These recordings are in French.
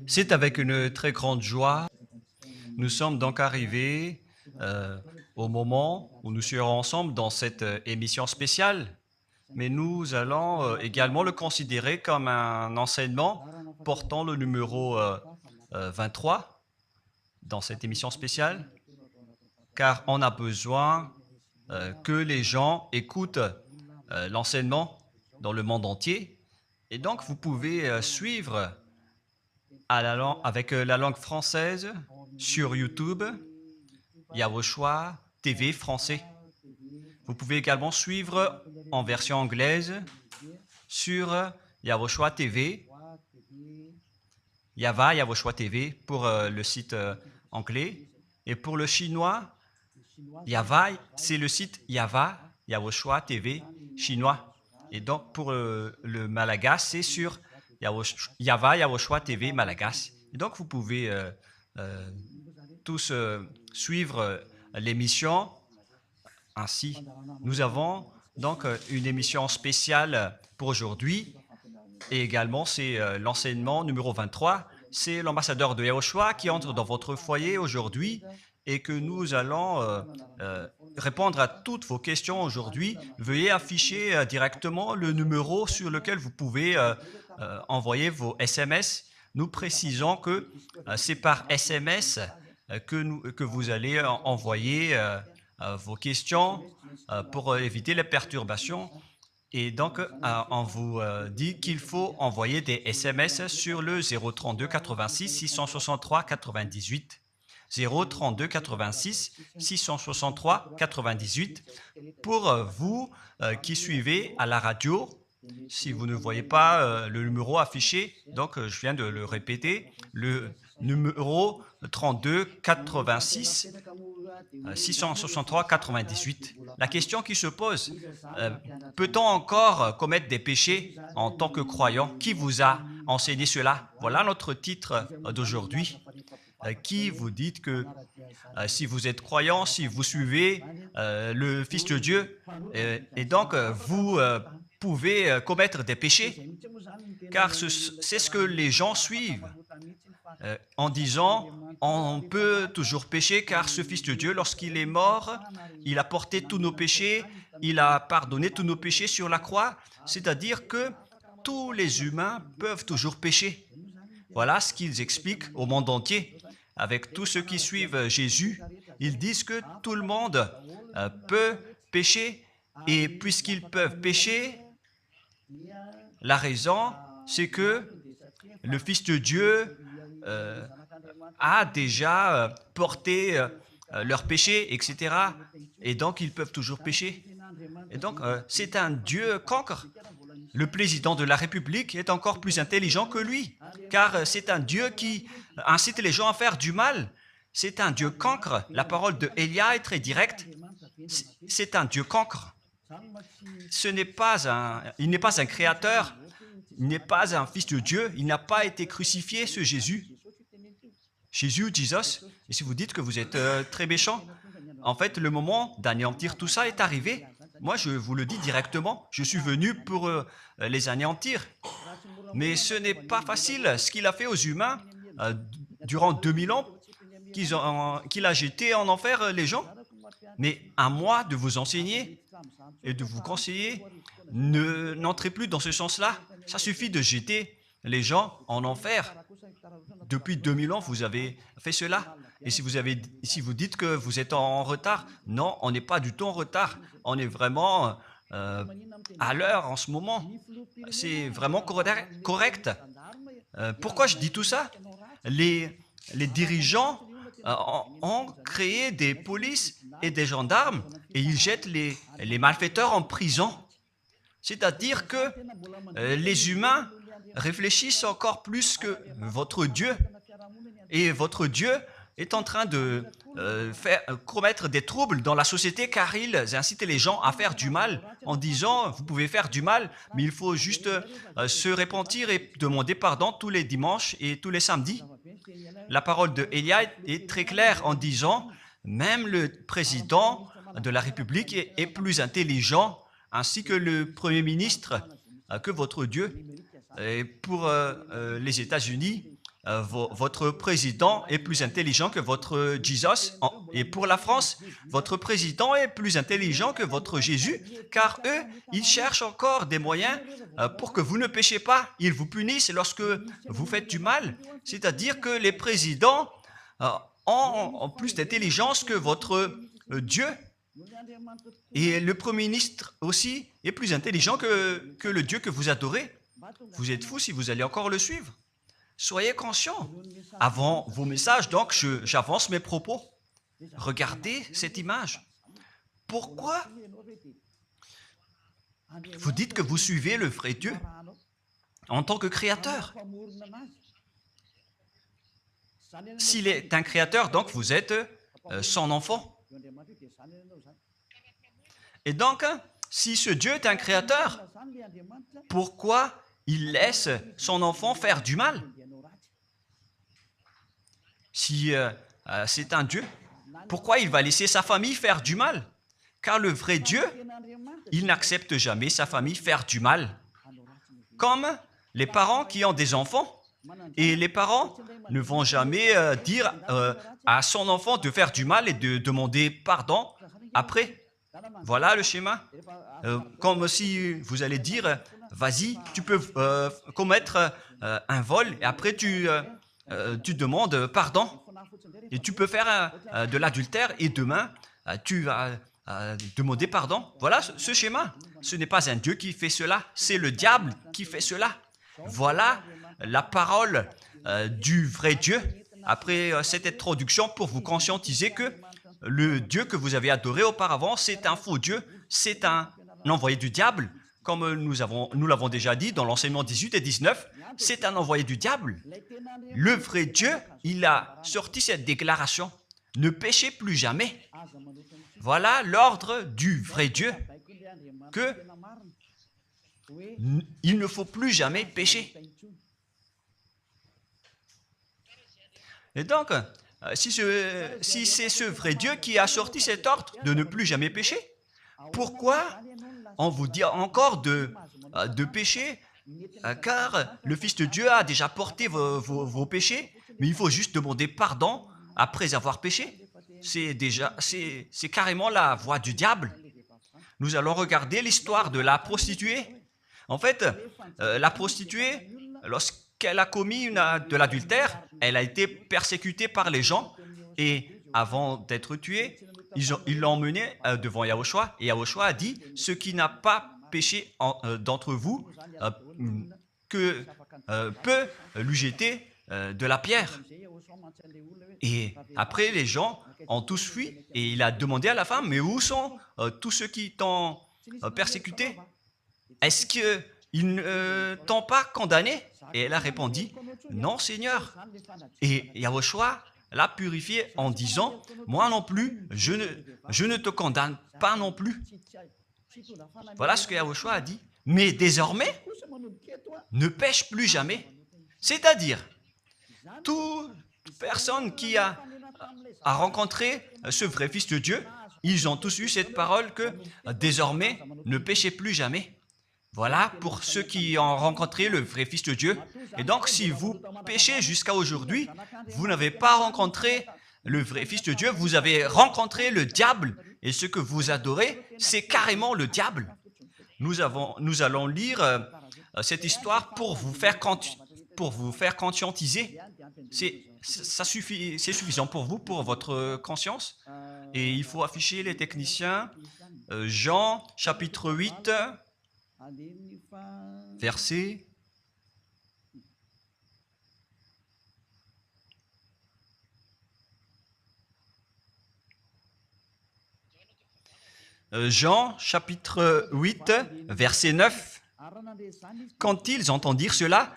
C'est avec une très grande joie. Nous sommes donc arrivés au moment où nous serons ensemble dans cette émission spéciale, mais nous allons également le considérer comme un enseignement portant le numéro 23 dans cette émission spéciale, car on a besoin que les gens écoutent l'enseignement dans le monde entier. Et donc, vous pouvez suivre avec la langue française sur YouTube, Yawoshua TV français. Vous pouvez également suivre en version anglaise sur Yawoshua TV, Yawoshua TV pour le site anglais. Et pour le chinois, c'est le site Yawoshua TV chinois. Et donc pour le malagasy, c'est sur Yawoshua TV malagasy. Et donc vous pouvez tous suivre l'émission ainsi. Nous avons donc une émission spéciale pour aujourd'hui et également c'est l'enseignement numéro 23. C'est l'ambassadeur de Yawoshua qui entre dans votre foyer aujourd'hui et que nous allons répondre à toutes vos questions aujourd'hui. Veuillez afficher directement le numéro sur lequel vous pouvez envoyer vos SMS. Nous précisons que c'est par SMS que vous allez envoyer vos questions pour éviter les perturbations. Et donc, on vous dit qu'il faut envoyer des SMS sur le 032 86 663 98. 032 86 663 98 pour vous qui suivez à la radio. Si vous ne voyez pas le numéro affiché, donc je viens de le répéter, le numéro 32 86 663 98. La question qui se pose, peut-on encore commettre des péchés en tant que croyant? Qui vous a enseigné cela? Voilà notre titre d'aujourd'hui. Qui vous dit que si vous êtes croyant, si vous suivez le Fils de Dieu, et donc vous pouvez commettre des péchés, car c'est ce que les gens suivent en disant on peut toujours pécher car ce Fils de Dieu, lorsqu'il est mort, il a porté tous nos péchés, il a pardonné tous nos péchés sur la croix, c'est-à-dire que tous les humains peuvent toujours pécher. Voilà ce qu'ils expliquent au monde entier. Avec tous ceux qui suivent Jésus, ils disent que tout le monde peut pécher et puisqu'ils peuvent pécher, la raison, c'est que le Fils de Dieu a déjà porté leurs péchés, etc. Et donc, ils peuvent toujours pécher. Et donc, c'est un Dieu cancre. Le président de la République est encore plus intelligent que lui, car c'est un Dieu qui incite les gens à faire du mal. C'est un Dieu cancre. La parole de Élia est très directe. C'est un Dieu cancre. Il n'est pas un créateur, il n'est pas un fils de Dieu, il n'a pas été crucifié, ce Jésus. Jesus. Et si vous dites que vous êtes très méchant, en fait, le moment d'anéantir tout ça est arrivé. Moi, je vous le dis directement, je suis venu pour les anéantir. Mais ce n'est pas facile. Ce qu'il a fait aux humains durant 2000 ans, qu'il a jeté en enfer les gens. Mais à moi de vous enseigner et de vous conseiller, n'entrez plus dans ce sens-là. Ça suffit de jeter les gens en enfer. Depuis 2000 ans, vous avez fait cela. Et si vous dites que vous êtes en retard, non, on n'est pas du tout en retard. On est vraiment à l'heure en ce moment. C'est vraiment correct. Pourquoi je dis tout ça? Les dirigeants ont créé des polices et des gendarmes et ils jettent les malfaiteurs en prison. C'est-à-dire que les humains réfléchissent encore plus que votre Dieu. Et votre Dieu est en train de commettre des troubles dans la société car ils incitent les gens à faire du mal en disant vous pouvez faire du mal, mais il faut juste se repentir et demander pardon tous les dimanches et tous les samedis. La parole de Élia est très claire en disant même le président de la République est plus intelligent ainsi que le Premier ministre que votre Dieu. Et pour les États-Unis, votre président est plus intelligent que votre Jesus. Et pour la France, votre président est plus intelligent que votre Jésus, car eux, ils cherchent encore des moyens pour que vous ne péchiez pas. Ils vous punissent lorsque vous faites du mal. C'est-à-dire que les présidents ont plus d'intelligence que votre Dieu. Et le Premier ministre aussi est plus intelligent que le Dieu que vous adorez. Vous êtes fous si vous allez encore le suivre. Soyez conscients. Avant vos messages, donc, j'avance mes propos. Regardez cette image. Pourquoi vous dites que vous suivez le vrai Dieu en tant que créateur? S'il est un créateur, donc vous êtes son enfant. Et donc, si ce Dieu est un créateur, pourquoi il laisse son enfant faire du mal? Si c'est un Dieu, pourquoi il va laisser sa famille faire du mal? Car le vrai Dieu, il n'accepte jamais sa famille faire du mal. Comme les parents qui ont des enfants, et les parents ne vont jamais dire à son enfant de faire du mal et de demander pardon après. Voilà le schéma. Comme si vous allez dire, vas-y, tu peux commettre un vol et après tu demandes pardon. Et tu peux faire de l'adultère et demain, tu vas demander pardon. Voilà ce schéma. Ce n'est pas un Dieu qui fait cela, c'est le diable qui fait cela. Voilà la parole du vrai Dieu. Après cette introduction, pour vous conscientiser que le Dieu que vous avez adoré auparavant, c'est un faux Dieu, c'est un envoyé du diable. Comme nous l'avons déjà dit dans l'enseignement 18 et 19, c'est un envoyé du diable. Le vrai Dieu, il a sorti cette déclaration. Ne péchez plus jamais. Voilà l'ordre du vrai Dieu. Que il ne faut plus jamais pécher. Et donc, si c'est ce vrai Dieu qui a sorti cet ordre de ne plus jamais pécher, pourquoi on vous dit encore de pécher? Car le Fils de Dieu a déjà porté vos péchés, mais il faut juste demander pardon après avoir péché. C'est carrément la voie du diable. Nous allons regarder l'histoire de la prostituée. En fait, la prostituée, lorsqu'elle a commis de l'adultère, elle a été persécutée par les gens et avant d'être tuée, ils l'ont emmenée devant Yahushua et Yahushua a dit « Ce qui n'a pas péché d'entre vous peut lui jeter de la pierre. » Et après, les gens ont tous fui et il a demandé à la femme « Mais où sont tous ceux qui t'ont persécuté? Est-ce qu'ils ne t'ont pas condamné ?» Et elle a répondu « Non, Seigneur. » Et Yahushua l'a purifié en disant « Moi non plus, je ne te condamne pas non plus. » Voilà ce que Yahushua a dit. Mais désormais, ne pêche plus jamais. C'est-à-dire, toute personne qui a rencontré ce vrai Fils de Dieu, ils ont tous eu cette parole que désormais, ne péchez plus jamais. Voilà pour ceux qui ont rencontré le vrai Fils de Dieu. Et donc, si vous péchez jusqu'à aujourd'hui, vous n'avez pas rencontré le vrai Fils de Dieu, vous avez rencontré le diable. Et ce que vous adorez, c'est carrément le diable. Nous allons lire cette histoire pour vous faire conscientiser. C'est suffisant pour vous, pour votre conscience. Et il faut afficher les techniciens. Jean, chapitre 8, verset... Jean, chapitre 8, verset 9. Quand ils entendirent cela,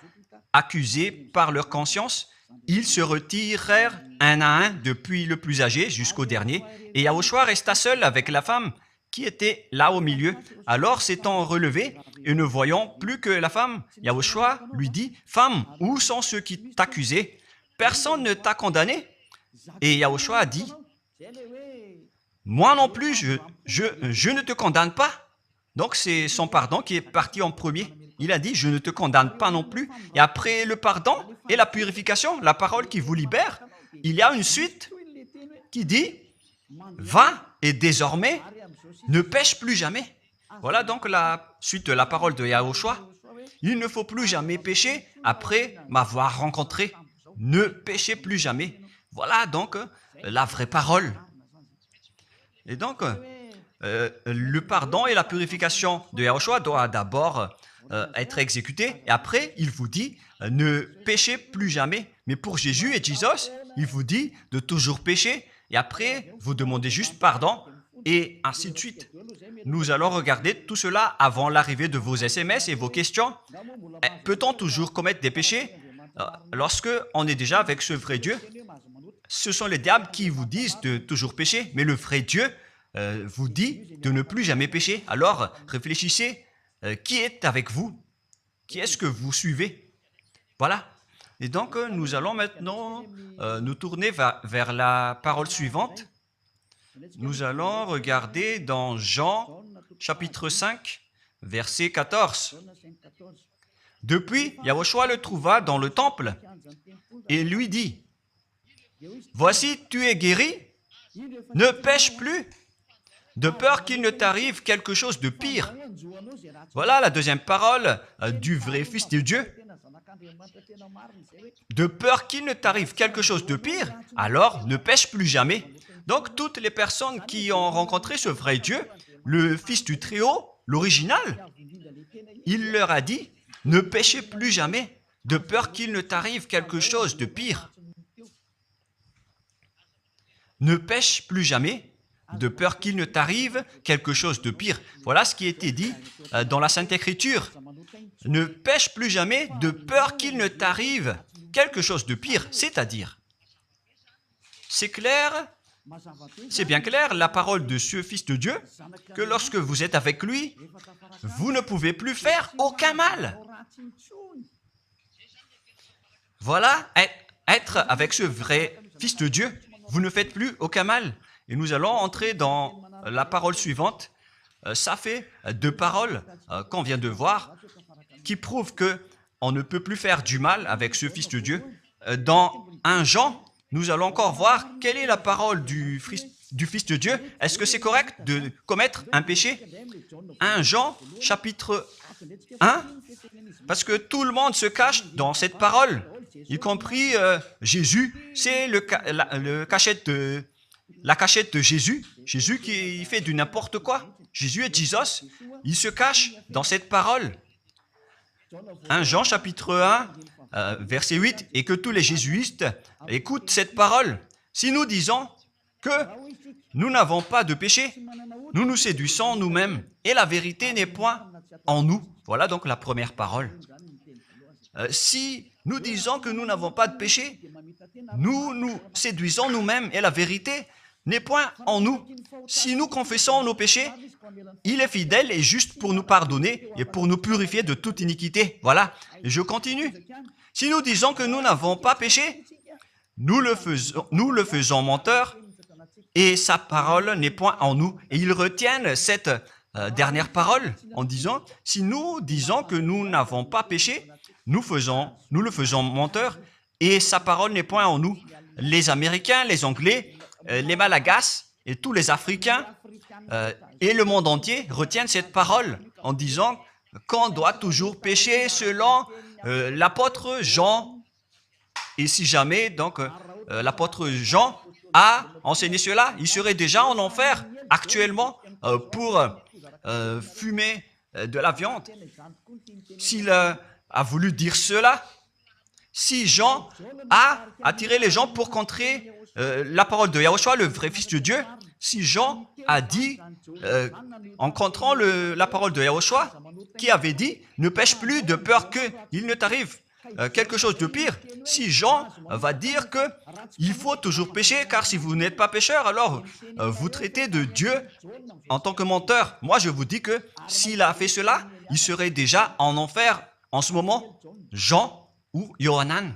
accusés par leur conscience, ils se retirèrent un à un, depuis le plus âgé jusqu'au dernier, et Yahushua resta seul avec la femme qui était là au milieu. Alors, s'étant relevé et ne voyant plus que la femme, Yahushua lui dit, « Femme, où sont ceux qui t'accusaient? Personne ne t'a condamné ?» Et Yahushua a dit, « Moi non plus, je ne te condamne pas. » Donc, c'est son pardon qui est parti en premier. il a dit, je ne te condamne pas non plus. Et après le pardon et la purification, la parole qui vous libère, il y a une suite qui dit, va et désormais, ne pêche plus jamais. Voilà donc la suite de la parole de Yahushua. Il ne faut plus jamais pécher après m'avoir rencontré. Ne péchez plus jamais. Voilà donc la vraie parole. Et donc, le pardon et la purification de Yahushua doivent d'abord être exécutés. Et après, il vous dit, ne péchez plus jamais. Mais pour Jésus et Jesus, il vous dit de toujours pécher. Et après, vous demandez juste pardon. Et ainsi de suite. Nous allons regarder tout cela avant l'arrivée de vos SMS et vos questions. Peut-on toujours commettre des péchés lorsque on est déjà avec ce vrai Dieu? Ce sont les diables qui vous disent de toujours pécher, mais le vrai Dieu vous dit de ne plus jamais pécher. Alors, réfléchissez, qui est avec vous? Qui est-ce que vous suivez? Voilà. Et donc, nous allons maintenant nous tourner vers la parole suivante. Nous allons regarder dans Jean, chapitre 5, verset 14. Depuis, Yahushua le trouva dans le temple et lui dit, « Voici, tu es guéri, ne pêche plus, de peur qu'il ne t'arrive quelque chose de pire. » Voilà la deuxième parole du vrai Fils de Dieu. De peur qu'il ne t'arrive quelque chose de pire, alors ne pêche plus jamais. Donc, toutes les personnes qui ont rencontré ce vrai Dieu, le Fils du Très-Haut, l'original, il leur a dit, ne péchez plus jamais, de peur qu'il ne t'arrive quelque chose de pire. Ne pêche plus jamais, de peur qu'il ne t'arrive quelque chose de pire. Voilà ce qui a été dit dans la Sainte Écriture. Ne pêche plus jamais, de peur qu'il ne t'arrive quelque chose de pire. C'est-à-dire, c'est clair. C'est bien clair, la parole de ce Fils de Dieu, que lorsque vous êtes avec lui, vous ne pouvez plus faire aucun mal. Voilà, être avec ce vrai Fils de Dieu, vous ne faites plus aucun mal. Et nous allons entrer dans la parole suivante. Ça fait deux paroles qu'on vient de voir, qui prouvent qu'on ne peut plus faire du mal avec ce Fils de Dieu. Dans 1 Jean, nous allons encore voir quelle est la parole du Fils de Dieu. Est-ce que c'est correct de commettre un péché? 1 Jean, chapitre 1, parce que tout le monde se cache dans cette parole, y compris Jésus. C'est la cachette de Jésus. Jésus qui fait du n'importe quoi. Jésus et Jesus, ils se cachent dans cette parole. 1 Jean, chapitre 1, verset 8, et que tous les jésuites écoutent cette parole. Si nous disons que nous n'avons pas de péché, nous nous séduisons nous-mêmes et la vérité n'est point en nous. Voilà donc la première parole. Si nous disons que nous n'avons pas de péché, nous nous séduisons nous-mêmes et la vérité n'est point en nous. Si nous confessons nos péchés, il est fidèle et juste pour nous pardonner et pour nous purifier de toute iniquité. Voilà, et je continue. Si nous disons que nous n'avons pas péché, nous le faisons menteur et sa parole n'est point en nous. Et ils retiennent cette dernière parole en disant, si nous disons que nous n'avons pas péché, nous le faisons menteur et sa parole n'est point en nous. Les Américains, les Anglais, les Malagasy et tous les Africains et le monde entier retiennent cette parole en disant qu'on doit toujours pécher selon l'apôtre Jean. Et si jamais donc l'apôtre Jean a enseigné cela, il serait déjà en enfer actuellement pour fumer de la viande. S'il a voulu dire cela, si Jean a attiré les gens pour contrer la parole de Yahushua, le vrai Fils de Dieu, si Jean a dit, en contrant la parole de Yahushua, qui avait dit, ne pêche plus de peur qu'il ne t'arrive quelque chose de pire, si Jean va dire qu'il faut toujours pécher, car si vous n'êtes pas pécheur, alors vous traitez de Dieu en tant que menteur. Moi, je vous dis que s'il a fait cela, il serait déjà en enfer en ce moment, Jean ou Yohanan.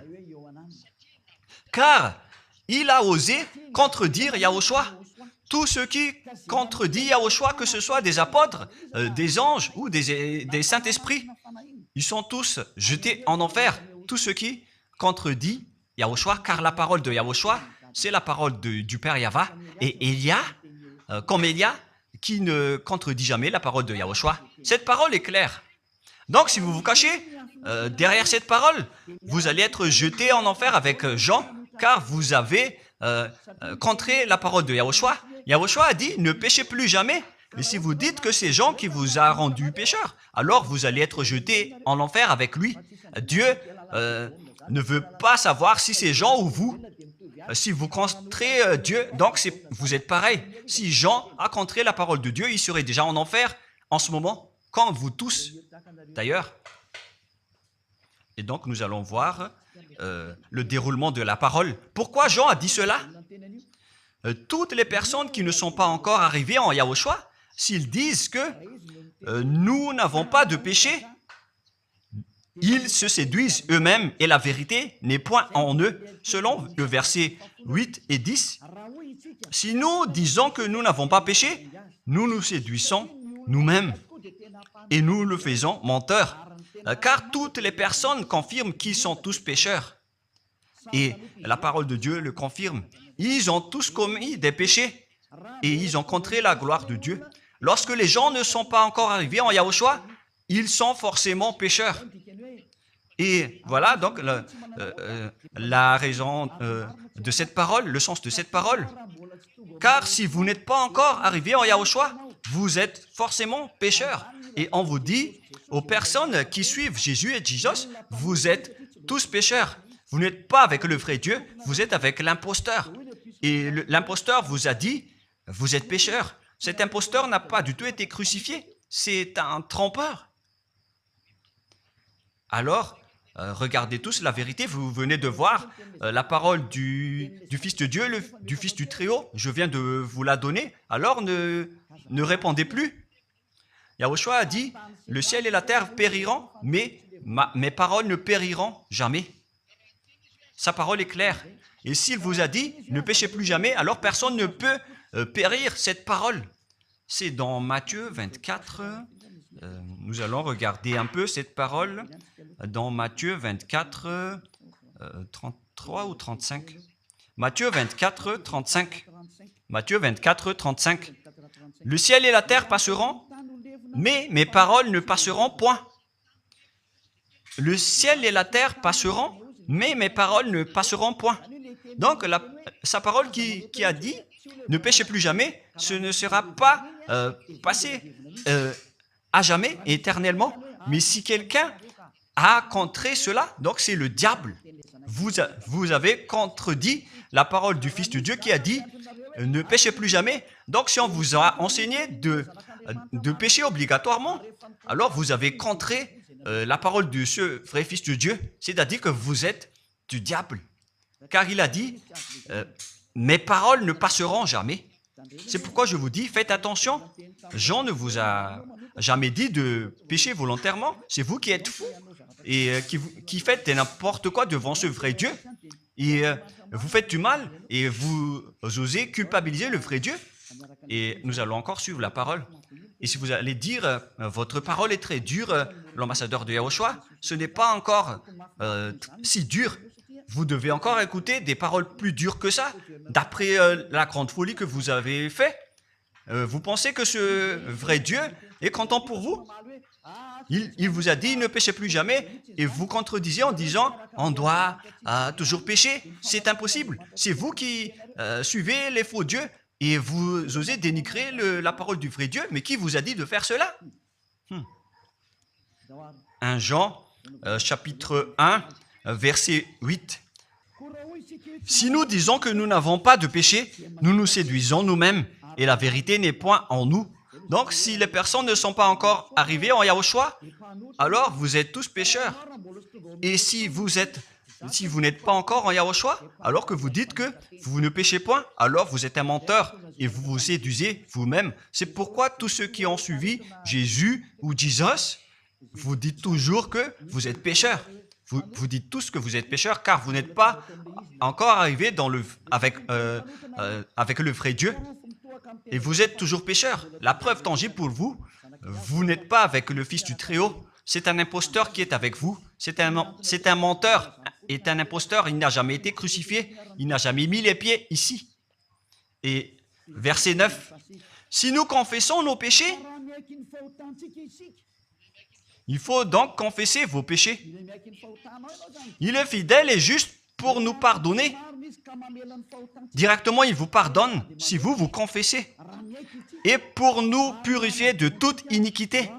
Car il a osé contredire Yahushua. Tout ce qui contredit Yahushua, que ce soit des apôtres, des anges ou des saints-esprits, ils sont tous jetés en enfer. Tous ceux qui contredisent Yahushua, car la parole de Yahushua, c'est la parole du Père Yahva. Et Élia, comme Élia, qui ne contredit jamais la parole de Yahushua. Cette parole est claire. Donc, si vous vous cachez derrière cette parole, vous allez être jeté en enfer avec Jean, car vous avez contré la parole de Yahushua. Yahushua a dit, ne péchez plus jamais. Mais si vous dites que c'est Jean qui vous a rendu pécheur, alors vous allez être jeté en enfer avec lui. Dieu ne veut pas savoir si c'est Jean ou vous. Si vous contrez Dieu, donc vous êtes pareil. Si Jean a contré la parole de Dieu, il serait déjà en enfer en ce moment, comme vous tous d'ailleurs. Et donc nous allons voir le déroulement de la parole. Pourquoi Jean a dit cela? Toutes les personnes qui ne sont pas encore arrivées en Yahushua, s'ils disent que nous n'avons pas de péché, ils se séduisent eux-mêmes et la vérité n'est point en eux. Selon le verset 8 et 10, si nous disons que nous n'avons pas péché, nous nous séduisons nous-mêmes et nous le faisons menteur. Car toutes les personnes confirment qu'ils sont tous pécheurs. Et la parole de Dieu le confirme. Ils ont tous commis des péchés et ils ont contré la gloire de Dieu. Lorsque les gens ne sont pas encore arrivés en Yahushua, ils sont forcément pécheurs. Et voilà donc la raison de cette parole, le sens de cette parole. Car si vous n'êtes pas encore arrivé en Yahushua, vous êtes forcément pécheurs. Et on vous dit aux personnes qui suivent Jésus et Jesus, vous êtes tous pécheurs. Vous n'êtes pas avec le vrai Dieu, vous êtes avec l'imposteur. Et l'imposteur vous a dit, vous êtes pécheurs. Cet imposteur n'a pas du tout été crucifié. C'est un trompeur. Alors, regardez tous la vérité. Vous venez de voir la parole du Fils de Dieu, du Fils du Très-Haut. Je viens de vous la donner. Alors, ne répondez plus. Yahushua a dit, le ciel et la terre périront, mais mes paroles ne périront jamais. Sa parole est claire. Et s'il vous a dit, ne péchez plus jamais, alors personne ne peut périr cette parole. C'est dans Matthieu 24. Nous allons regarder un peu cette parole dans Matthieu 24, 33 ou 35. Matthieu 24, 35. Matthieu 24, 35. Le ciel et la terre passeront, mais mes paroles ne passeront point. Le ciel et la terre passeront, mais mes paroles ne passeront point. Donc, sa parole qui a dit, ne péchez plus jamais, ce ne sera pas passé à jamais, éternellement. Mais si quelqu'un a contré cela, donc c'est le diable. Vous avez contredit la parole du Fils de Dieu qui a dit, ne péchez plus jamais. Donc, si on vous a enseigné de pécher obligatoirement, alors vous avez contré la parole de ce vrai Fils de Dieu, c'est-à-dire que vous êtes du diable. Car il a dit, mes paroles ne passeront jamais. C'est pourquoi je vous dis, faites attention. Jean ne vous a jamais dit de pécher volontairement. C'est vous qui êtes fous et qui faites n'importe quoi devant ce vrai Dieu. Et vous faites du mal et vous osez culpabiliser le vrai Dieu. Et nous allons encore suivre la parole. Et si vous allez dire, votre parole est très dure, l'ambassadeur de Yahushua, ce n'est pas encore si dur. Vous devez encore écouter des paroles plus dures que ça, d'après la grande folie que vous avez fait. Vous pensez que ce vrai Dieu est content pour vous? Il vous a dit, ne péchez plus jamais, et vous contredisez en disant, on doit toujours pécher. C'est impossible. C'est vous qui suivez les faux dieux, et vous osez dénigrer la parole du vrai Dieu. Mais qui vous a dit de faire cela? 1 Jean, chapitre 1, verset 8. Si nous disons que nous n'avons pas de péché, nous nous séduisons nous-mêmes, et la vérité n'est point en nous. Donc, si les personnes ne sont pas encore arrivées en Yahushua, alors vous êtes tous pécheurs. Et si vous n'êtes pas encore en Yahushua, alors que vous dites que vous ne péchez point, alors vous êtes un menteur et vous vous séduisez vous-même. C'est pourquoi tous ceux qui ont suivi Jésus ou Jesus, vous dites toujours que vous êtes pécheurs. Vous dites tous que vous êtes pécheurs car vous n'êtes pas encore arrivés avec le vrai Dieu. Et vous êtes toujours pécheurs. La preuve tangible pour vous, vous n'êtes pas avec le Fils du Très-Haut. c'est un imposteur qui est avec vous. C'est un menteur, est un imposteur. Il n'a jamais été crucifié. Il n'a jamais mis les pieds ici. Et verset 9. Si nous confessons nos péchés, il faut donc confesser vos péchés. Il est fidèle et juste pour nous pardonner. Directement, il vous pardonne si vous vous confessez. Et pour nous purifier de toute iniquité.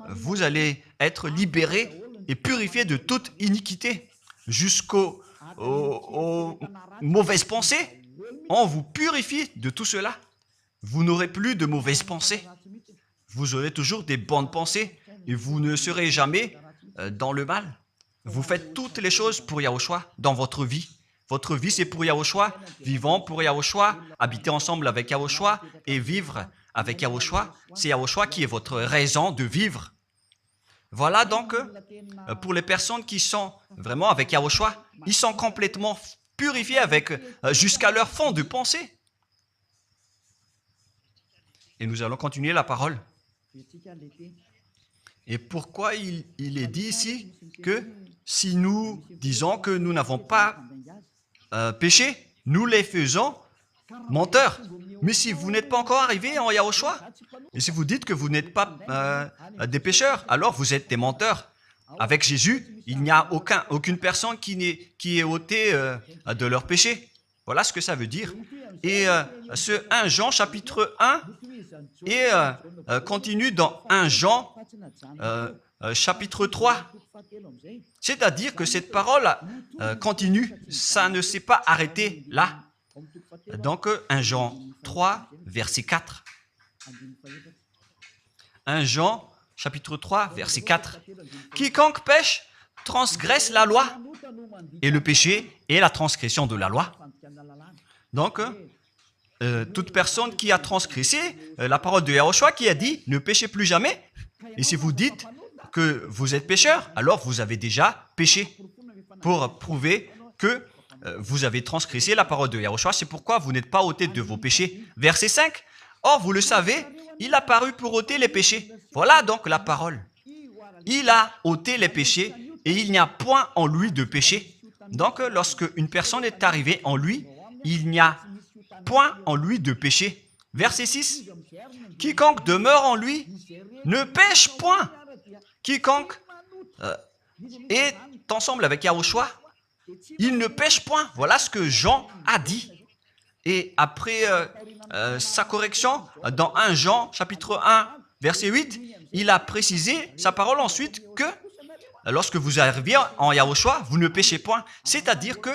Vous allez être libérés et purifiés de toute iniquité. Jusqu'aux mauvaises pensées. On vous purifie de tout cela. Vous n'aurez plus de mauvaises pensées. Vous aurez toujours des bonnes pensées et vous ne serez jamais dans le mal. Vous faites toutes les choses pour Yahushua dans votre vie. Votre vie, c'est pour Yahushua. Vivons pour Yahushua, habiter ensemble avec Yahushua et vivre avec Yahushua. C'est Yahushua qui est votre raison de vivre. Voilà donc, pour les personnes qui sont vraiment avec Yahushua, ils sont complètement purifiés jusqu'à leur fond de pensée. Et nous allons continuer la parole. Et pourquoi il est dit ici que si nous disons que nous n'avons pas péché, nous les faisons menteurs. Mais si vous n'êtes pas encore arrivé en Yahushua, et si vous dites que vous n'êtes pas des pécheurs, alors vous êtes des menteurs. Avec Jésus, il n'y a aucune personne qui est ôtée de leur péché. Voilà ce que ça veut dire. Et ce 1 Jean chapitre 1 et continue dans 1 Jean chapitre 3. C'est-à-dire que cette parole continue, ça ne s'est pas arrêté là. Donc 1 Jean 3, verset 4. 1 Jean chapitre 3, verset 4. Quiconque pêche transgresse la loi, et le péché est la transgression de la loi. Donc, toute personne qui a transgressé la parole de Yahushua qui a dit « ne péchez plus jamais ». Et si vous dites que vous êtes pécheur, alors vous avez déjà péché pour prouver que vous avez transgressé la parole de Yahushua. C'est pourquoi vous n'êtes pas ôté de vos péchés. Verset 5. Or, vous le savez, il a paru pour ôter les péchés. Voilà donc la parole. Il a ôté les péchés et il n'y a point en lui de péché. Donc, lorsque une personne est arrivée en lui, il n'y a point en lui de péché. Verset 6. Quiconque demeure en lui ne pêche point. Quiconque est ensemble avec Yahushua, il ne pêche point. Voilà ce que Jean a dit. Et après sa correction, dans 1 Jean, chapitre 1, verset 8, il a précisé sa parole ensuite que lorsque vous arrivez en Yahushua, vous ne péchez point. C'est-à-dire que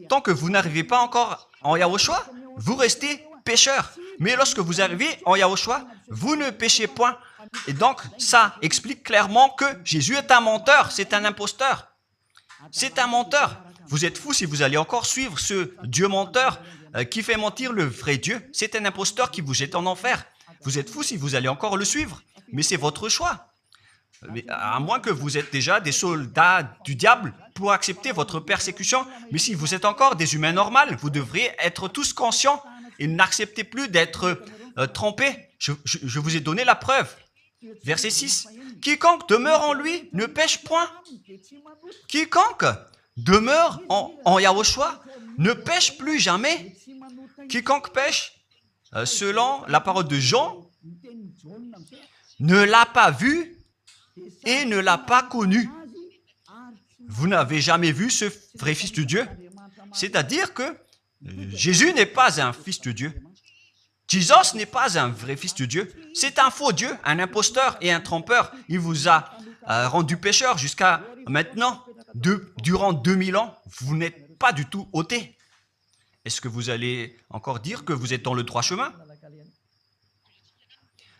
tant que vous n'arrivez pas encore en Yahushua, vous restez pécheur. Mais lorsque vous arrivez en Yahushua, vous ne péchez point. Et donc, ça explique clairement que Jésus est un menteur, c'est un imposteur. C'est un menteur. Vous êtes fous si vous allez encore suivre ce Dieu menteur qui fait mentir le vrai Dieu. C'est un imposteur qui vous jette en enfer. Vous êtes fous si vous allez encore le suivre. Mais c'est votre choix. Mais à moins que vous êtes déjà des soldats du diable pour accepter votre persécution. Mais si vous êtes encore des humains normaux, vous devriez être tous conscients et n'acceptez plus d'être trompés. Je vous ai donné la preuve. Verset 6. Quiconque demeure en lui ne pêche point. Quiconque demeure en Yahushua ne pêche plus jamais. Quiconque pêche, selon la parole de Jean, ne l'a pas vu et ne l'a pas connu. Vous n'avez jamais vu ce vrai Fils de Dieu. C'est-à-dire que Jésus n'est pas un Fils de Dieu. Jésus n'est pas un vrai Fils de Dieu. C'est un faux Dieu, un imposteur et un trompeur. Il vous a rendu pécheur jusqu'à maintenant. Durant 2000 ans, vous n'êtes pas du tout ôté. Est-ce que vous allez encore dire que vous êtes dans le droit chemin?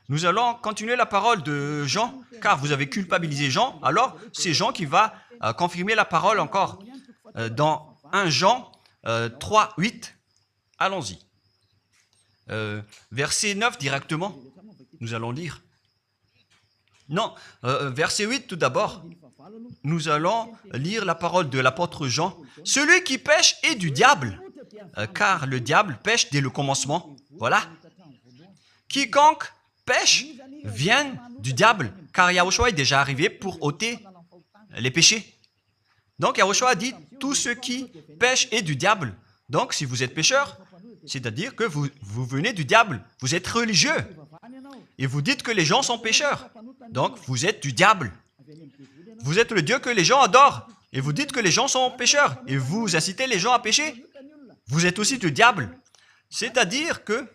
Nous allons continuer la parole de Jean, car vous avez culpabilisé Jean. Alors, c'est Jean qui va confirmer la parole encore. Dans 1 Jean 3, 8, allons-y. Verset 9 directement, nous allons lire. Non, verset 8 tout d'abord. Nous allons lire la parole de l'apôtre Jean. Celui qui pêche est du diable, car le diable pêche dès le commencement. Voilà. Quiconque pêche viennent du diable, car Yahushua est déjà arrivé pour ôter les péchés. Donc Yahushua dit, tout ce qui pêche est du diable. Donc si vous êtes pécheur, c'est-à-dire que vous venez du diable, vous êtes religieux, et vous dites que les gens sont pécheurs. Donc vous êtes du diable. Vous êtes le Dieu que les gens adorent, et vous dites que les gens sont pécheurs, et vous incitez les gens à pécher. Vous êtes aussi du diable. C'est-à-dire que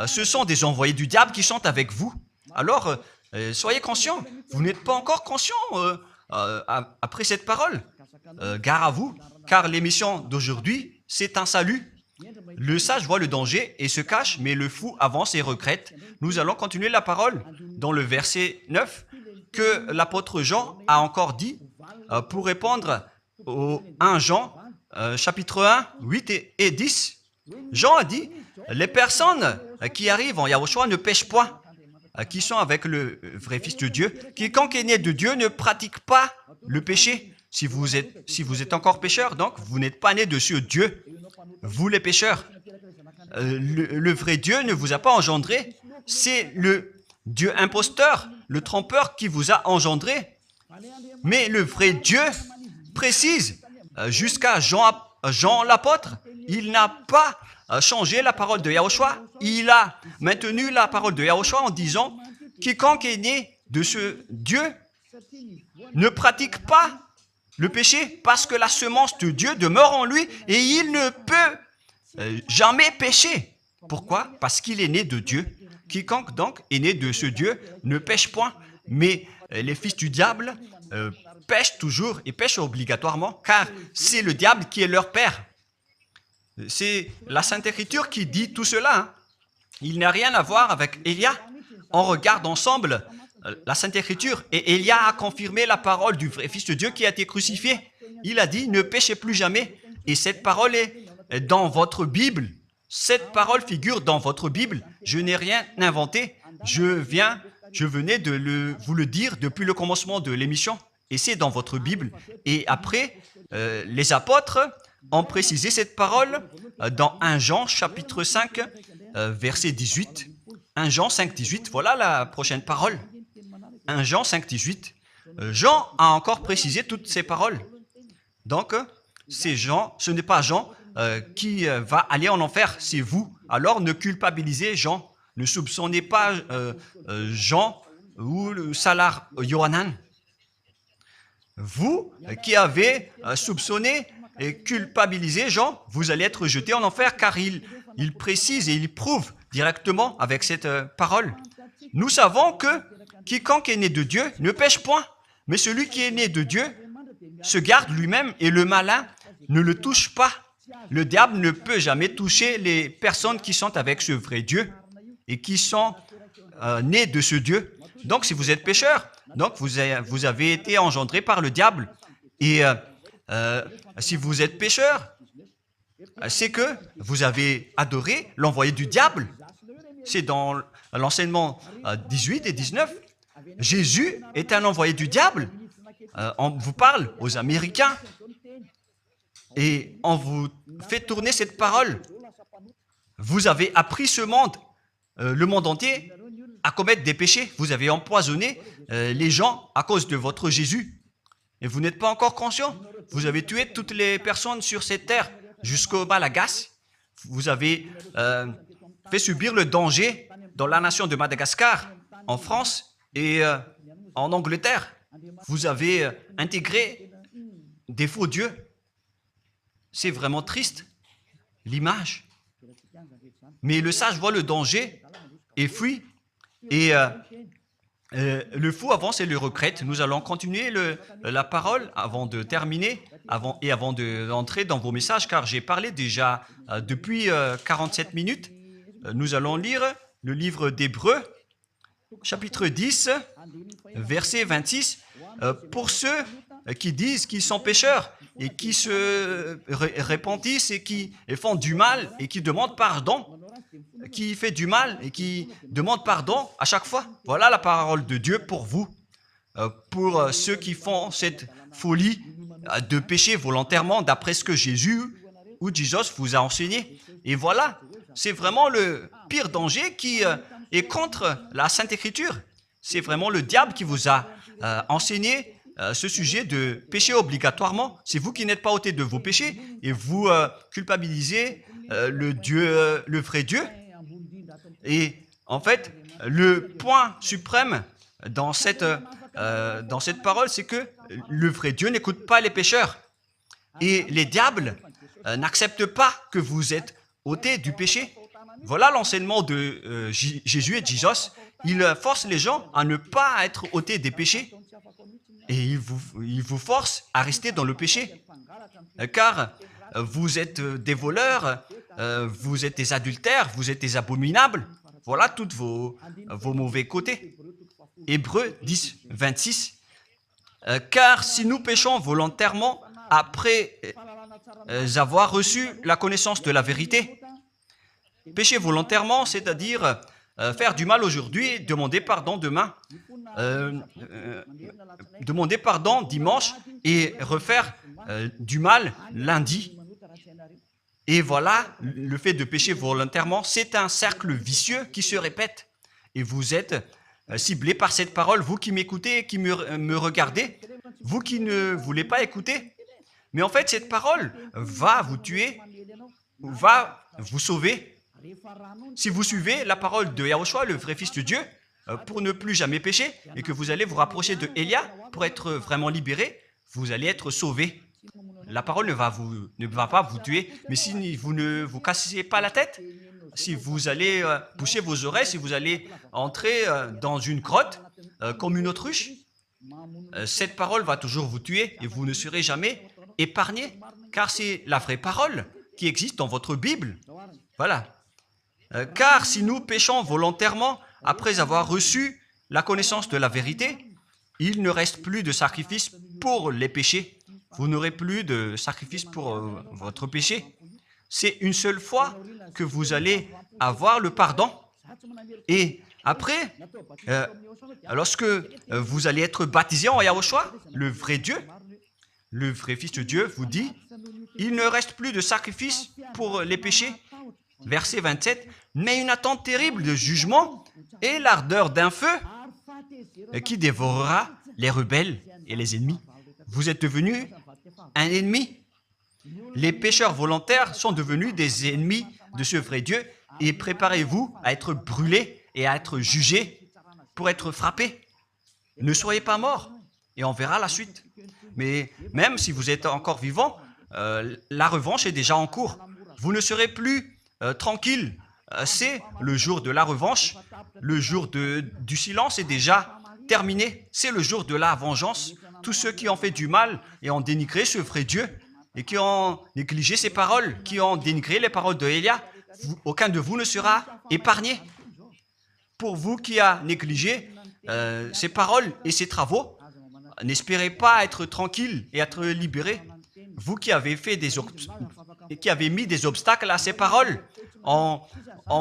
ce sont des envoyés du diable qui sont avec vous. Alors, soyez conscients. Vous n'êtes pas encore conscients après cette parole. Gare à vous, car l'émission d'aujourd'hui, c'est un salut. Le sage voit le danger et se cache, mais le fou avance et regrette. Nous allons continuer la parole dans le verset 9 que l'apôtre Jean a encore dit pour répondre au 1 Jean, chapitre 1, 8 et 10. Jean a dit, les personnes qui arrivent en Yahushua ne pêchent point, qui sont avec le vrai Fils de Dieu. Quiconque est né de Dieu ne pratique pas le péché. Si vous êtes encore pécheur, donc vous n'êtes pas né de ce Dieu. Vous les pécheurs. Le vrai Dieu ne vous a pas engendré. C'est le Dieu imposteur, le trompeur qui vous a engendré. Mais le vrai Dieu précise, jusqu'à Jean l'apôtre, il n'a pas changé la parole de Yahushua. Il a maintenu la parole de Yahushua en disant, quiconque est né de ce Dieu ne pratique pas le péché parce que la semence de Dieu demeure en lui et il ne peut jamais pécher. Pourquoi? Parce qu'il est né de Dieu. Quiconque donc est né de ce Dieu ne pêche point. Mais les fils du diable pêchent toujours et pêchent obligatoirement car c'est le diable qui est leur père. C'est la Sainte Écriture qui dit tout cela. Hein. Il n'a rien à voir avec Élia. On regarde ensemble la Sainte Écriture et Élia a confirmé la parole du vrai Fils de Dieu qui a été crucifié. Il a dit, ne péchez plus jamais. Et cette parole est dans votre Bible. Cette parole figure dans votre Bible. Je n'ai rien inventé. Je venais de vous le dire depuis le commencement de l'émission. Et c'est dans votre Bible. Et après, les apôtres ont précisé cette parole dans 1 Jean, chapitre 5, verset 18. 1 Jean 5, 18. Voilà la prochaine parole. 1 Jean 5, 18. Jean a encore précisé toutes ces paroles. Donc, c'est Jean, ce n'est pas Jean qui va aller en enfer, c'est vous. Alors, ne culpabilisez Jean. Ne soupçonnez pas Jean ou le Salar Yohanan. Vous qui avez soupçonné et culpabilisé Jean, vous allez être jeté en enfer car il précise et il prouve directement avec cette parole. Nous savons que quiconque est né de Dieu ne pêche point, mais celui qui est né de Dieu se garde lui-même et le malin ne le touche pas. Le diable ne peut jamais toucher les personnes qui sont avec ce vrai Dieu et qui sont nées de ce Dieu. Donc, si vous êtes pécheur, donc vous avez été engendré par le diable. Et si vous êtes pécheur, c'est que vous avez adoré l'envoyé du diable. C'est dans l'enseignement 18 et 19. Jésus est un envoyé du diable. On vous parle aux Américains et on vous fait tourner cette parole. Vous avez appris ce monde, le monde entier, à commettre des péchés. Vous avez empoisonné les gens à cause de votre Jésus. Et vous n'êtes pas encore conscient. Vous avez tué toutes les personnes sur cette terre jusqu'au Malagasy. Vous avez fait subir le danger dans la nation de Madagascar, en France et en Angleterre. Vous avez intégré des faux dieux. C'est vraiment triste, l'image. Mais le sage voit le danger et fuit. Et le fou avance et le regrette. Nous allons continuer la parole avant de terminer et avant d'entrer dans vos messages, car j'ai parlé déjà depuis 47 minutes. Nous allons lire le livre d'Hébreux, chapitre 10, verset 26. Pour ceux qui disent qu'ils sont pécheurs et qui se repentissent et qui font du mal et qui demandent pardon, qui fait du mal et qui demande pardon à chaque fois. Voilà la parole de Dieu pour vous, pour ceux qui font cette folie de pécher volontairement d'après ce que Jésus ou Jesus vous a enseigné. Et voilà, c'est vraiment le pire danger qui Et contre la Sainte Écriture, c'est vraiment le diable qui vous a enseigné ce sujet de péché obligatoirement. C'est vous qui n'êtes pas ôté de vos péchés et vous culpabilisez le vrai Dieu. Et en fait, le point suprême dans cette parole, c'est que le vrai Dieu n'écoute pas les pécheurs. Et les diables n'acceptent pas que vous êtes ôtés du péché. Voilà l'enseignement de Jésus et Jesus. Il force les gens à ne pas être ôtés des péchés. Et il vous force à rester dans le péché. Car vous êtes des voleurs, vous êtes des adultères, vous êtes des abominables. Voilà tous vos mauvais côtés. Hébreux 10, 26. Car si nous péchons volontairement après avoir reçu la connaissance de la vérité, pécher volontairement, c'est-à-dire faire du mal aujourd'hui, demander pardon demain, demander pardon dimanche et refaire du mal lundi. Et voilà, le fait de pécher volontairement, c'est un cercle vicieux qui se répète. Et vous êtes ciblé par cette parole, vous qui m'écoutez, qui me regardez, vous qui ne voulez pas écouter. Mais en fait, cette parole va vous tuer, va vous sauver. Si vous suivez la parole de Yahushua, le vrai Fils de Dieu, pour ne plus jamais pécher, et que vous allez vous rapprocher de Élia pour être vraiment libéré, vous allez être sauvé. La parole ne va pas vous tuer, mais si vous ne vous cassez pas la tête, si vous allez boucher vos oreilles, si vous allez entrer dans une grotte comme une autruche, cette parole va toujours vous tuer et vous ne serez jamais épargné, car c'est la vraie parole qui existe dans votre Bible. Voilà. Car si nous péchons volontairement après avoir reçu la connaissance de la vérité, il ne reste plus de sacrifice pour les péchés. Vous n'aurez plus de sacrifice pour votre péché. C'est une seule fois que vous allez avoir le pardon. Et après, lorsque vous allez être baptisé en Yahushua, le vrai Dieu, le vrai Fils de Dieu vous dit, il ne reste plus de sacrifice pour les péchés. Verset 27, mais une attente terrible de jugement et l'ardeur d'un feu qui dévorera les rebelles et les ennemis. Vous êtes devenu un ennemi. Les pécheurs volontaires sont devenus des ennemis de ce vrai Dieu et préparez-vous à être brûlés et à être jugés pour être frappés. Ne soyez pas morts et on verra la suite. Mais même si vous êtes encore vivant, la revanche est déjà en cours. Vous ne serez plus tranquille. C'est le jour de la revanche. Le jour du silence est déjà terminé. C'est le jour de la vengeance. Tous ceux qui ont fait du mal et ont dénigré ce vrai Dieu et qui ont négligé ses paroles, qui ont dénigré les paroles de Élia, aucun de vous ne sera épargné. Pour vous qui avez négligé ses paroles et ses travaux, n'espérez pas être tranquille et être libéré. Vous qui avez mis des obstacles à ces paroles en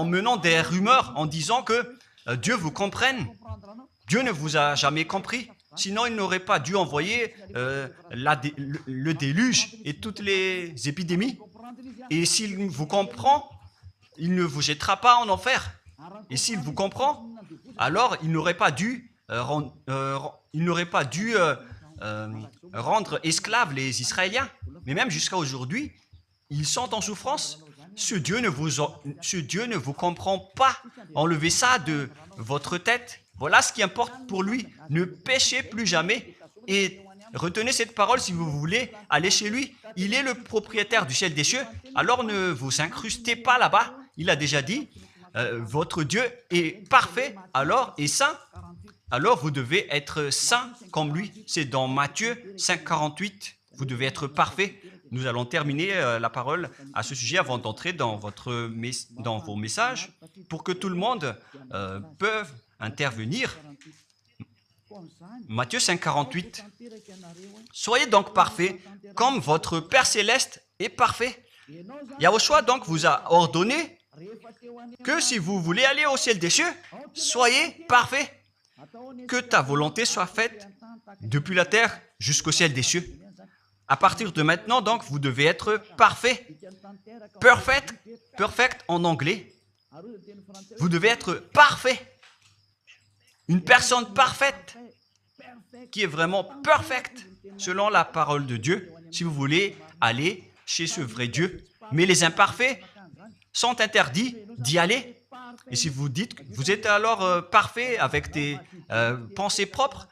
menant des rumeurs, en disant que Dieu vous comprenne. Dieu ne vous a jamais compris. Sinon, il n'aurait pas dû envoyer le déluge et toutes les épidémies. Et s'il vous comprend, il ne vous jettera pas en enfer. Et s'il vous comprend, alors il n'aurait pas dû rendre esclaves les Israéliens. Mais même jusqu'à aujourd'hui, ils sont en souffrance. Ce Dieu ne vous comprend pas. Enlevez ça de votre tête. Voilà ce qui importe pour lui. Ne péchez plus jamais et retenez cette parole si vous voulez aller chez lui. Il est le propriétaire du ciel des cieux. Alors ne vous incrustez pas là-bas. Il a déjà dit, votre Dieu est parfait alors et saint. Alors vous devez être saint comme lui. C'est dans Matthieu 5, 48. Vous devez être parfait. Nous allons terminer la parole à ce sujet avant d'entrer dans vos messages pour que tout le monde peut intervenir. Matthieu 5, 48. Soyez donc parfaits comme votre Père Céleste est parfait. Yahushua donc vous a ordonné que si vous voulez aller au ciel des cieux, soyez parfaits. Que ta volonté soit faite depuis la terre jusqu'au ciel des cieux. À partir de maintenant, donc, vous devez être parfait. Perfect en anglais. Vous devez être parfait. Une personne parfaite, qui est vraiment perfecte, selon la parole de Dieu, si vous voulez aller chez ce vrai Dieu. Mais les imparfaits sont interdits d'y aller. Et si vous dites que vous êtes alors parfait avec des pensées propres,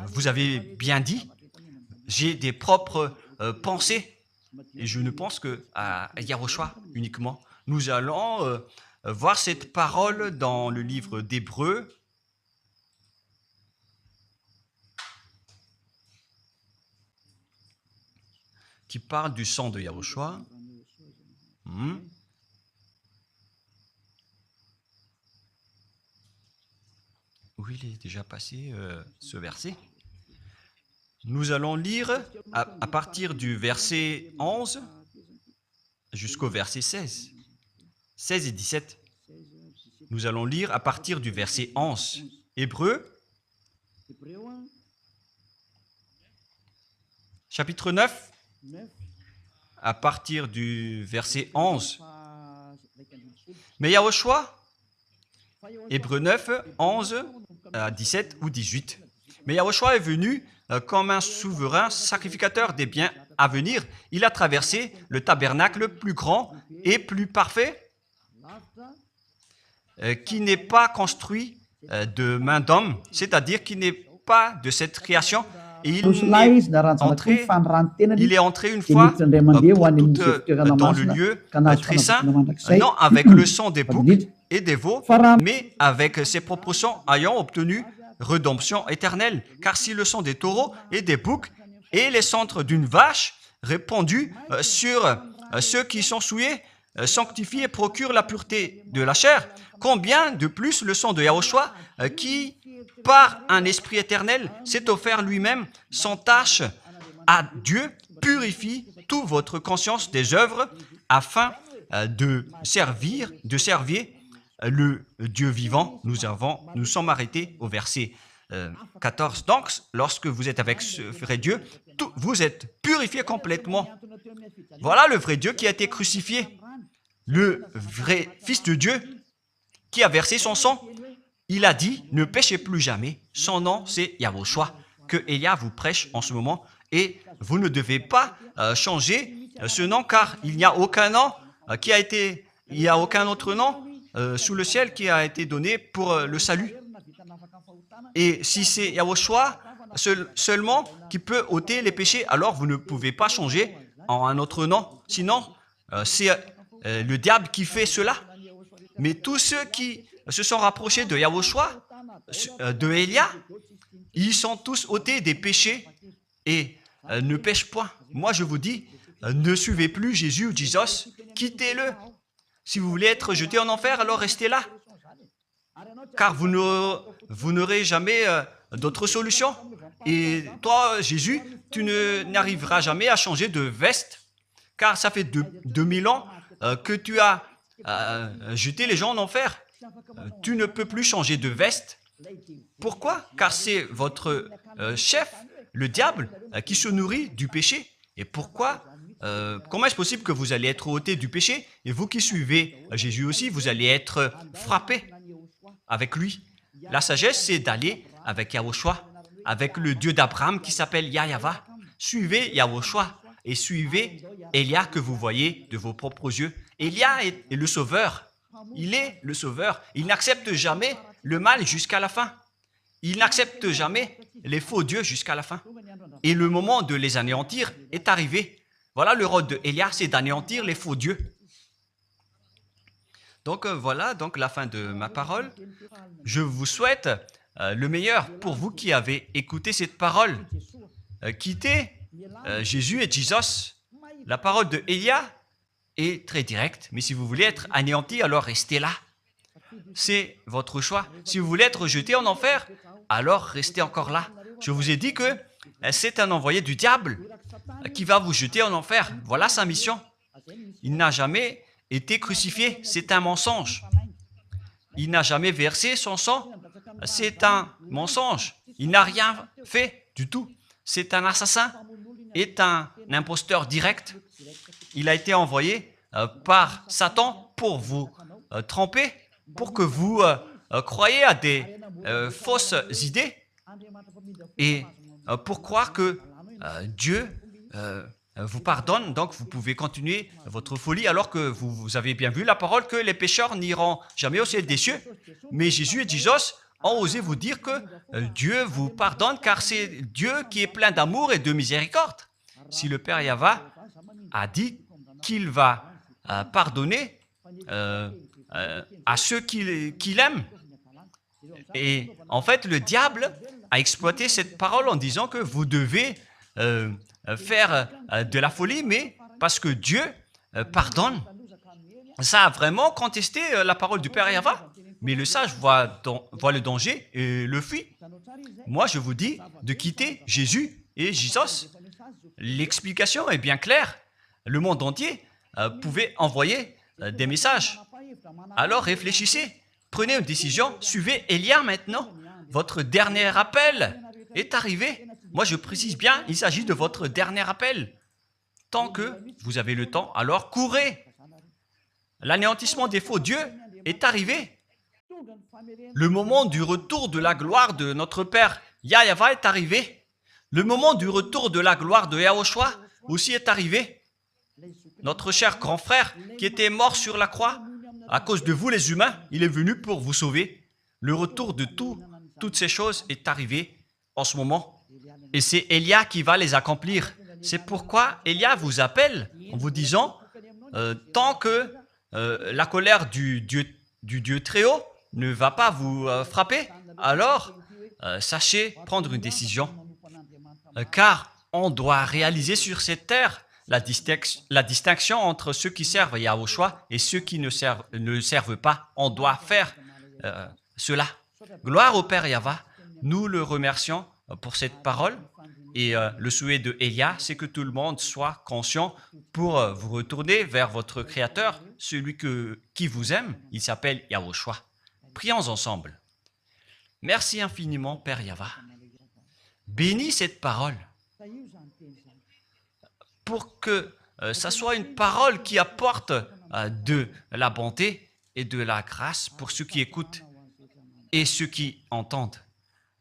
vous avez bien dit, j'ai des propres pensées. Et je ne pense qu'à Yahushua uniquement. Nous allons voir cette parole dans le livre d'Hébreux. Qui parle du sang de Yahushua. Où il est déjà passé ce verset. Nous allons lire à partir du verset 11 jusqu'au verset 16. 16 et 17. Nous allons lire à partir du verset 11. Hébreux, chapitre 9, à partir du verset 11. Mais Yahushua, Hébreux 9, 11 à 17 ou 18. Mais Yahushua est venu comme un souverain sacrificateur des biens à venir. Il a traversé le tabernacle plus grand et plus parfait, qui n'est pas construit de main d'homme, c'est-à-dire qui n'est pas de cette création. Et il est entré une fois pour toutes dans le lieu très saint, non avec le sang des boucs et des veaux, mais avec ses propres sangs ayant obtenu rédemption éternelle. Car si le sang des taureaux et des boucs et les cendres d'une vache répandus sur ceux qui sont souillés sanctifient et procurent la pureté de la chair, combien de plus le sang de Yahushua qui, par un esprit éternel, s'est offert lui-même sans tâche à Dieu, purifie toute votre conscience des œuvres afin de servir le Dieu vivant. Nous sommes arrêtés au verset 14. Donc, lorsque vous êtes avec ce vrai Dieu, vous êtes purifiés complètement. Voilà le vrai Dieu qui a été crucifié, le vrai Fils de Dieu qui a versé son sang. Il a dit, ne péchez plus jamais. Son nom, c'est Yahushua, que Elia vous prêche en ce moment. Et vous ne devez pas changer ce nom, car il n'y a aucun nom il n'y a aucun autre nom sous le ciel qui a été donné pour le salut. Et si c'est Yahushua seulement qui peut ôter les péchés, alors vous ne pouvez pas changer en un autre nom. Sinon, c'est le diable qui fait cela. Mais tous ceux qui se sont rapprochés de Yahushua, de Elia, ils sont tous ôtés des péchés et ne pêchent point. Moi, je vous dis, ne suivez plus Jésus ou Jesus, quittez-le. Si vous voulez être jeté en enfer, alors restez là. Car vous n'aurez jamais d'autre solution. Et toi, Jésus, tu n'arriveras jamais à changer de veste, car ça fait 2000 ans que tu as jeté les gens en enfer. Tu ne peux plus changer de veste. Pourquoi? Car c'est votre chef, le diable, qui se nourrit du péché. Et pourquoi? Comment est-ce possible que vous allez être ôté du péché? Et vous qui suivez Jésus aussi, vous allez être frappé avec lui. La sagesse, c'est d'aller avec Yahushua, avec le Dieu d'Abraham qui s'appelle Yahva. Suivez Yahushua et suivez Elia que vous voyez de vos propres yeux. Elia est le sauveur. Il est le sauveur. Il n'accepte jamais le mal jusqu'à la fin. Il n'accepte jamais les faux dieux jusqu'à la fin. Et le moment de les anéantir est arrivé. Voilà le rôle de Elia, c'est d'anéantir les faux dieux. Donc voilà donc la fin de ma parole. Je vous souhaite le meilleur pour vous qui avez écouté cette parole. Quittez Jésus et Jesus. La parole de Elia est très directe, mais si vous voulez être anéanti, alors restez là. C'est votre choix. Si vous voulez être jeté en enfer, alors restez encore là. Je vous ai dit que c'est un envoyé du diable qui va vous jeter en enfer. Voilà sa mission. Il n'a jamais été crucifié. C'est un mensonge. Il n'a jamais versé son sang. C'est un mensonge. Il n'a rien fait du tout. C'est un assassin, est un imposteur direct. Il a été envoyé par Satan pour vous tromper, pour que vous croyez à des fausses idées et pour croire que Dieu vous pardonne, donc vous pouvez continuer votre folie alors que vous avez bien vu la parole que les pécheurs n'iront jamais au ciel des cieux. Mais Jésus et Jesus ont osé vous dire que Dieu vous pardonne car c'est Dieu qui est plein d'amour et de miséricorde. Si le Père Yahva a dit qu'il va pardonner à ceux qu'il aime. Et en fait, le diable a exploité cette parole en disant que vous devez faire de la folie, mais parce que Dieu pardonne. Ça a vraiment contesté la parole du Père Yahva. Mais le sage voit le danger et le fuit. Moi, je vous dis de quitter Jésus et Jesus. L'explication est bien claire. Le monde entier pouvait envoyer des messages. Alors réfléchissez, prenez une décision, suivez Élia maintenant. Votre dernier appel est arrivé. Moi, je précise bien, il s'agit de votre dernier appel. Tant que vous avez le temps, alors courez. L'anéantissement des faux dieux est arrivé. Le moment du retour de la gloire de notre Père Yahva est arrivé. Le moment du retour de la gloire de Yahushua aussi est arrivé. Notre cher grand frère qui était mort sur la croix, à cause de vous les humains, il est venu pour vous sauver. Le retour de toutes ces choses est arrivé en ce moment. Et c'est Élia qui va les accomplir. C'est pourquoi Élia vous appelle en vous disant, tant que la colère du Dieu très haut ne va pas vous frapper, alors sachez prendre une décision. Car on doit réaliser sur cette terre la distinction entre ceux qui servent Yahushua et ceux qui ne servent pas. On doit faire cela. Gloire au Père Yahva. Nous le remercions pour cette parole. Et le souhait de Élia, c'est que tout le monde soit conscient pour vous retourner vers votre Créateur, celui qui vous aime. Il s'appelle Yahushua. Prions ensemble. Merci infiniment, Père Yahva. Bénis cette parole pour que ça soit une parole qui apporte de la bonté et de la grâce pour ceux qui écoutent et ceux qui entendent.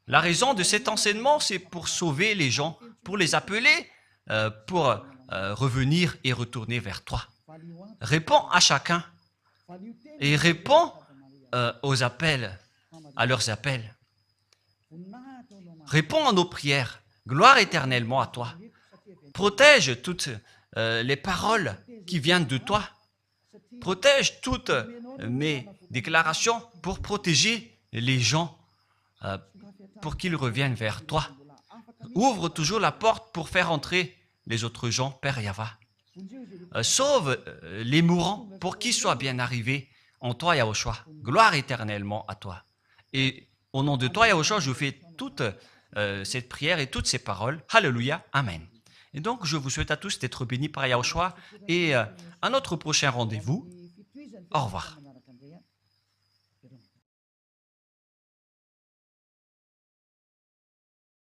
La raison de cet enseignement, c'est pour sauver les gens, pour les appeler, pour revenir et retourner vers toi. Réponds à chacun et réponds aux appels, à leurs appels. Réponds à nos prières. Gloire éternellement à toi. Protège toutes les paroles qui viennent de toi. Protège toutes mes déclarations pour protéger les gens, pour qu'ils reviennent vers toi. Ouvre toujours la porte pour faire entrer les autres gens, Père Yahva. Sauve les mourants pour qu'ils soient bien arrivés en toi, Yahushua. Gloire éternellement à toi. Et au nom de toi, Yahushua, je fais toute cette prière et toutes ces paroles. Alléluia. Amen. Et donc, je vous souhaite à tous d'être bénis par Yahushua et à notre prochain rendez-vous. Au revoir.